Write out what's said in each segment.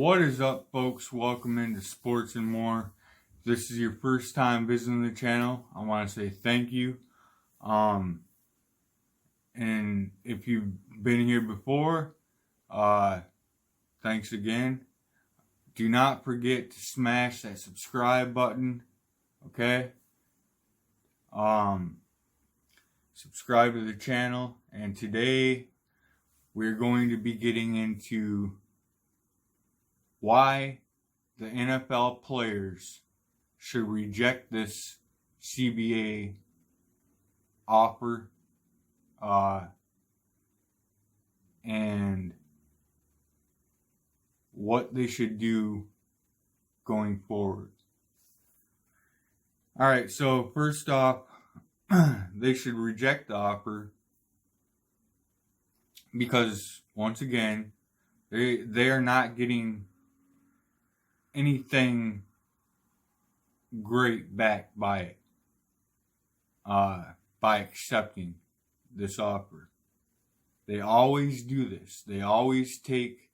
What is up, folks? Welcome into Sports and More. If this is your first time visiting the channel, I want to say thank you. And if you've been here before, thanks again. Do not forget to smash that subscribe button, okay? Subscribe to the channel, and today we're going to be getting into why the NFL players should reject this CBA offer, and what they should do going forward. Alright, so first off, they should reject the offer because, once again, they are not getting anything great back by it, by accepting this offer. They always do this. They always take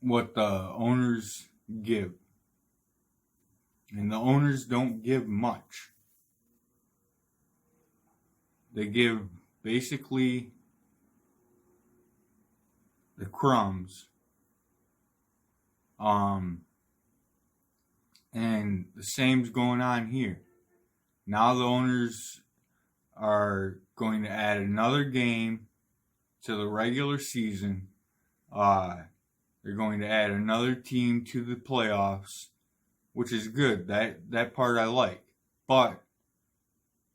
what the owners give, and the owners don't give much. They give basically the crumbs. And the same's going on here. Now the owners are going to add another game to the regular season. They're going to add another team to the playoffs, which is good. That part I like. But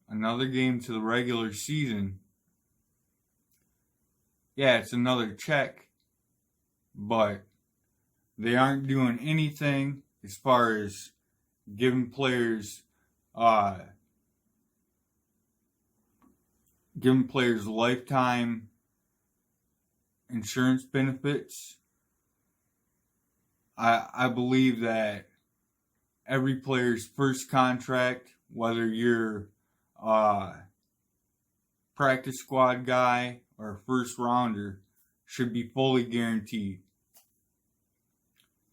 another game to the regular season, yeah, it's another check, but they aren't doing anything as far as giving players lifetime insurance benefits. I believe that every player's first contract, whether you're a practice squad guy or a first rounder, should be fully guaranteed.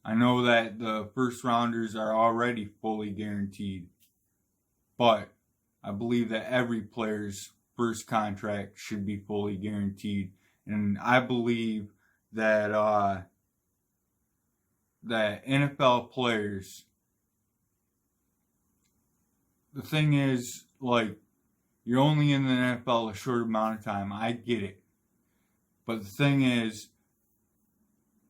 I know that the first rounders are already fully guaranteed, but I believe that every player's first contract should be fully guaranteed. And I believe that that NFL players, the thing is, like, you're only in the NFL a short amount of time. I get it. But the thing is,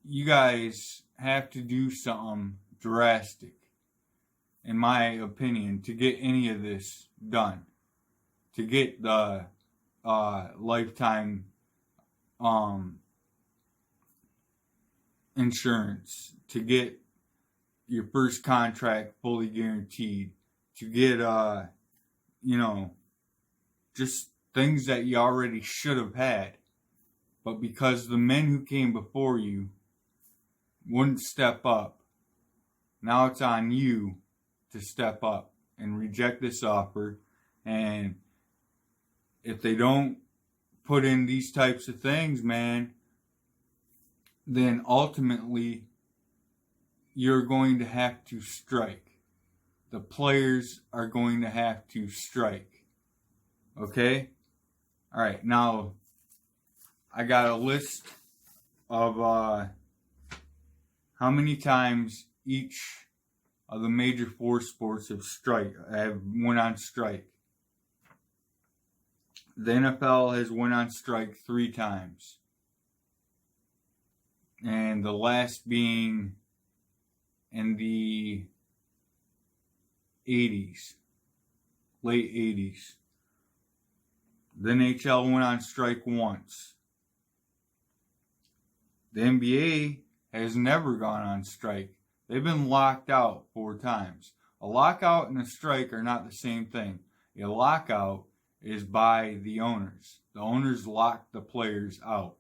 you guys have to do something drastic, in my opinion, to get any of this done. To get the lifetime insurance, to get your first contract fully guaranteed, to get just things that you already should have had. But because the men who came before you wouldn't step up, now it's on you to step up and reject this offer. And if they don't put in these types of things, man, then ultimately you're going to have to strike. The players are going to have to strike. Okay? Alright, now I got a list of how many times each of the major four sports have went on strike. The NFL has went on strike 3 times. And the last being in the 80s, late 80s. The NHL went on strike once. The NBA has never gone on strike. They've been locked out 4 times. A lockout and a strike are not the same thing. A lockout is by the owners. The owners lock the players out.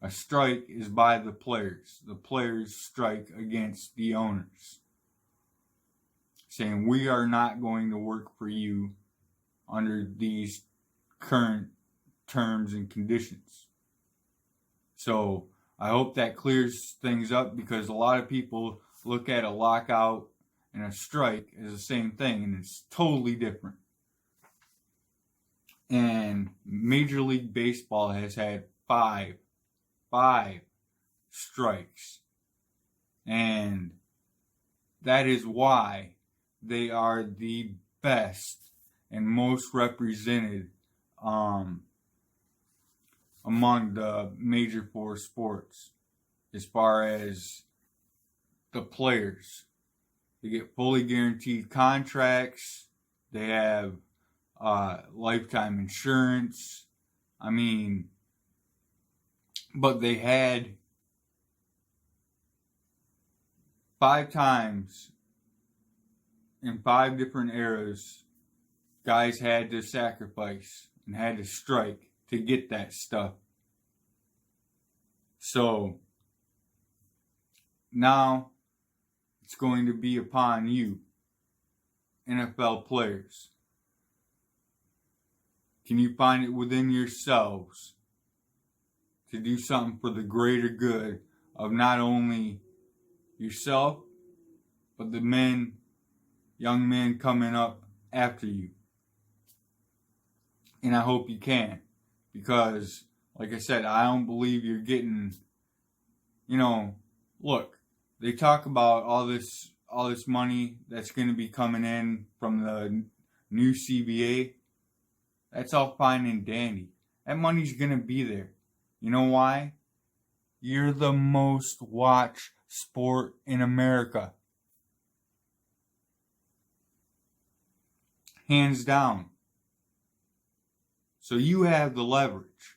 A strike is by the players. The players strike against the owners, saying, we are not going to work for you under these current terms and conditions. So I hope that clears things up, because a lot of people look at a lockout and a strike as the same thing, and it's totally different. And Major League Baseball has had five strikes. And that is why they are the best and most represented among the major four sports as far as the players. They get fully guaranteed contracts. They have lifetime insurance. I mean, but they had 5 times in 5 different eras, guys had to sacrifice and had to strike to get that stuff. So now it's going to be upon you, NFL players. Can you find it within yourselves to do something for the greater good of not only yourself, but the young men coming up after you? And I hope you can, because like I said, I don't believe you're getting, look, they talk about all this money that's going to be coming in from the new CBA. That's all fine and dandy. That money's going to be there. You know why? You're the most watched sport in America. Hands down. So you have the leverage.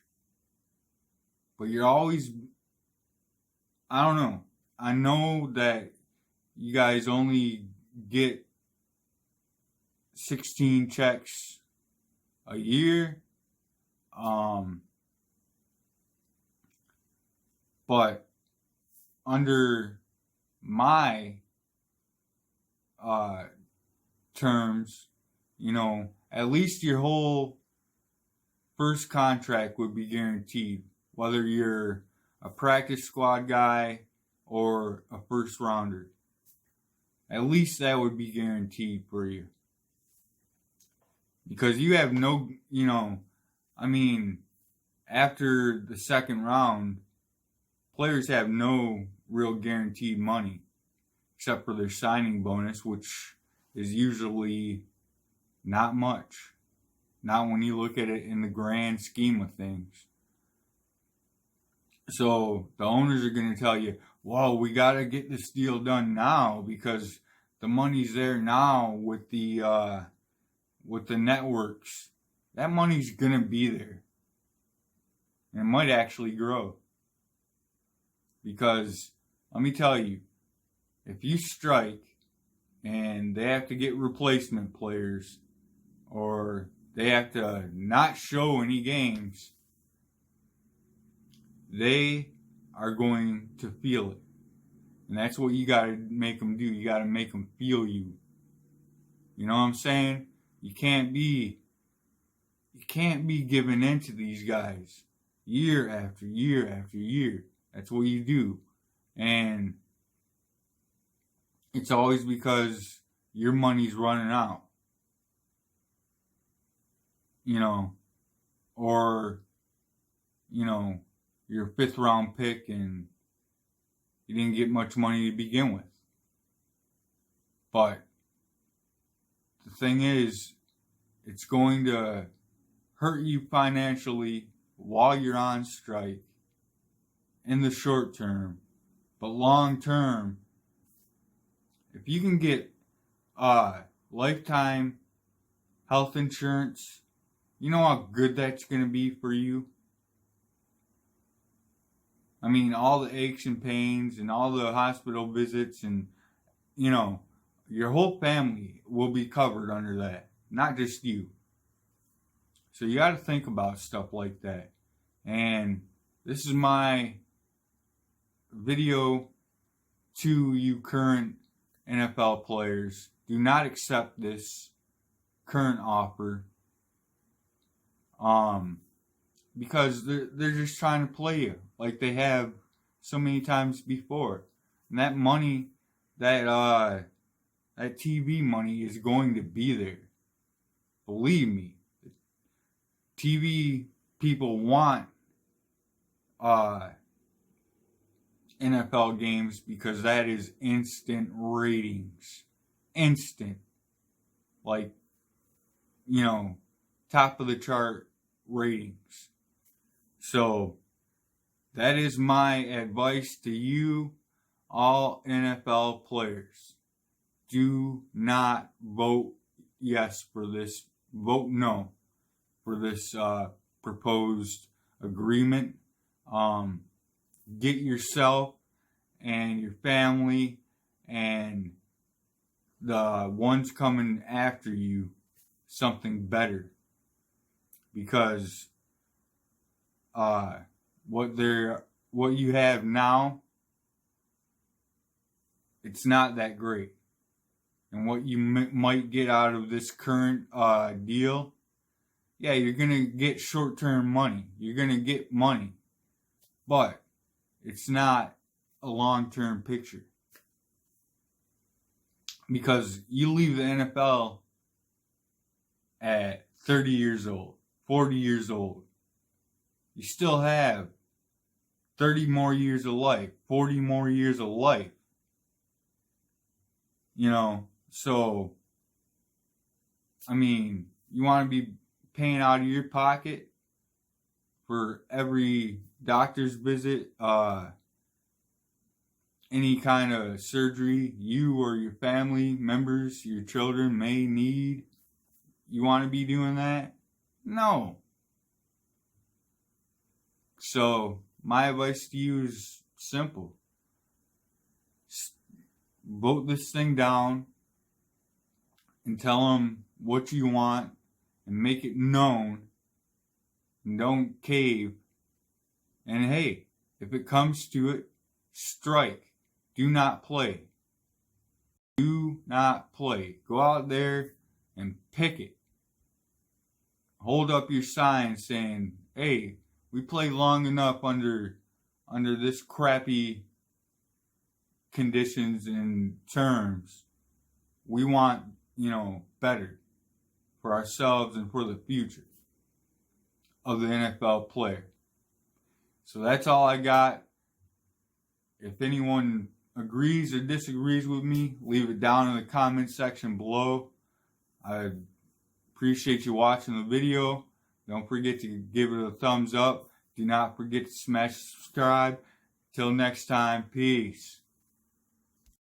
But you're always, I don't know. I know that you guys only get 16 checks a year. But under my terms, at least your whole first contract would be guaranteed, whether you're a practice squad guy or a first rounder. At least that would be guaranteed for you. Because you have no, after the second round, players have no real guaranteed money, except for their signing bonus, which is usually not much. Not when you look at it in the grand scheme of things. So the owners are going to tell you, well, we got to get this deal done now because the money's there now with the networks. That money's going to be there. And it might actually grow. Because, let me tell you, if you strike and they have to get replacement players, or they have to not show any games, they are going to feel it. And that's what you got to make them do. You got to make them feel you. You know what I'm saying? You can't be giving in to these guys year after year after year. That's what you do. And it's always because your money's running out. Or, you're a 5th round pick and you didn't get much money to begin with. But the thing is, it's going to hurt you financially while you're on strike in the short term. But long term, if you can get lifetime health insurance, you know how good that's going to be for you? All the aches and pains and all the hospital visits and, your whole family will be covered under that, not just you. So you got to think about stuff like that. And this is my video to you current NFL players. Do not accept this current offer. Because they're just trying to play you. like they have so many times before. And that money, that TV money is going to be there. Believe me. TV people want NFL games because that is instant ratings. Instant. Like, top of the chart ratings. So, that is my advice to you, all NFL players. Do not vote yes for this. Vote no for this proposed agreement. Get yourself and your family and the ones coming after you something better, because what you have now, it's not that great. And what you might get out of this current deal, yeah, you're gonna get short-term money. You're gonna get money, but it's not a long-term picture. Because you leave the NFL at 30 years old, 40 years old. You still have 30 more years of life, 40 more years of life. So, I mean, you want to be paying out of your pocket for every doctor's visit, any kind of surgery you or your family members, your children may need. You want to be doing that? No. So, my advice to you is simple. Vote this thing down and tell them what you want and make it known. And don't cave. And hey, if it comes to it, strike. Do not play. Do not play. Go out there and picket. Hold up your sign saying, hey, we played long enough under this crappy conditions and terms. We want, better for ourselves and for the future of the NFL player. So that's all I got. If anyone agrees or disagrees with me, leave it down in the comment section below. I appreciate you watching the video. Don't forget to give it a thumbs up. Do not forget to smash subscribe. Till next time, peace.